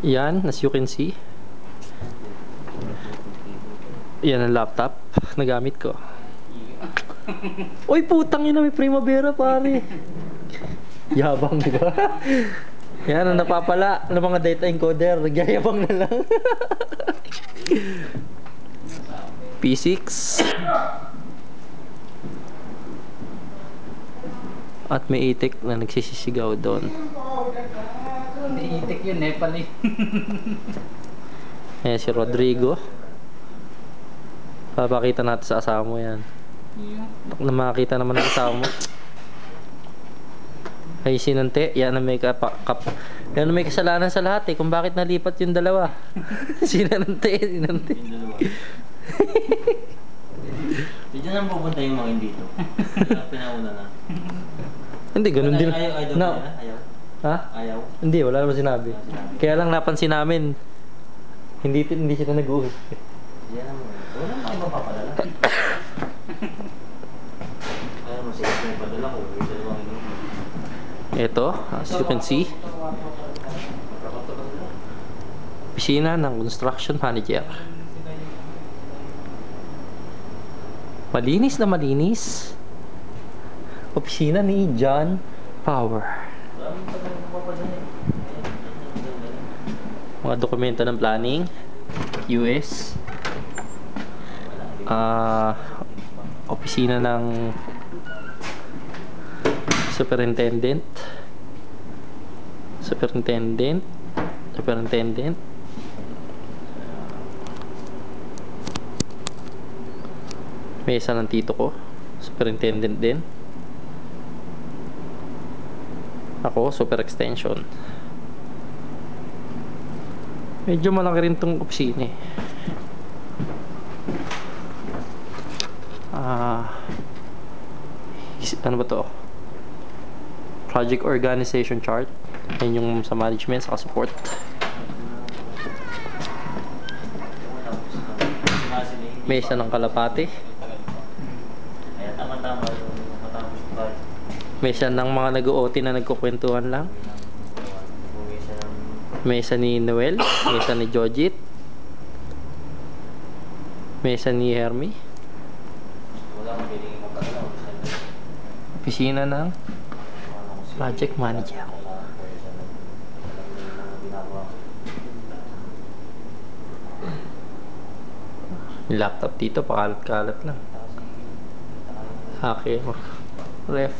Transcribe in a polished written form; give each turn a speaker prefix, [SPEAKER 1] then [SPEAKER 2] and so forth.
[SPEAKER 1] Yan, as you can see. Yan ang laptop na gamit ko. Uy, putang ina, may Primavera pare. Yabang, di ba? Yan ang napapala ng mga data encoder. Nagyayabang na lang. P6. At may itik na nagsisisigaw doon.
[SPEAKER 2] May itik yun, Nepal eh.
[SPEAKER 1] Ayan si Rodrigo. Papakita natin sa asawa mo yan. Na makakita naman ang asawa mo. Ay sinante, yan ang may yan ang may kasalanan sa lahat eh, kung bakit nalipat yung dalawa. Sinante.
[SPEAKER 3] Yung dalawa. Hindi na pupunta yung mga dito. Pinauna na.
[SPEAKER 1] Hindi, ganun din.
[SPEAKER 3] Ayaw
[SPEAKER 1] No.
[SPEAKER 3] na? Ayaw?
[SPEAKER 1] Ha?
[SPEAKER 3] Ayaw?
[SPEAKER 1] Hindi, wala naman sinabi. Kaya lang napansin namin, hindi sila nag-uusap.
[SPEAKER 3] Yan naman. Wala naman iba papadala. Ayaw mo, sige mo ipadala ko. Yung dalawang inom.
[SPEAKER 1] Ito, as you can see, opisina ng construction manager. Malinis na malinis. Opisina ni John Power. Mga dokumento ng planning, US. Opisina ng superintendent. Mesa ng tito ko, superintendent din. Ako, super extension. Medyo malaki rin tong opisina eh. Ano ba to? Project organization chart. Yan yung sa management, sa support. Mesa ng kalapate.
[SPEAKER 3] Kaya tama-tama yung matapos yung card.
[SPEAKER 1] Mesa ng mga nag-OT na nagkukwentuhan lang. Mesa ni Noel. Mesa ni Jojit. Mesa ni Hermie.
[SPEAKER 3] Wala kang piling mapadala.
[SPEAKER 1] Opisina ng project manager. Yung laptop dito, pakalat-kalat lang. Hake, ref.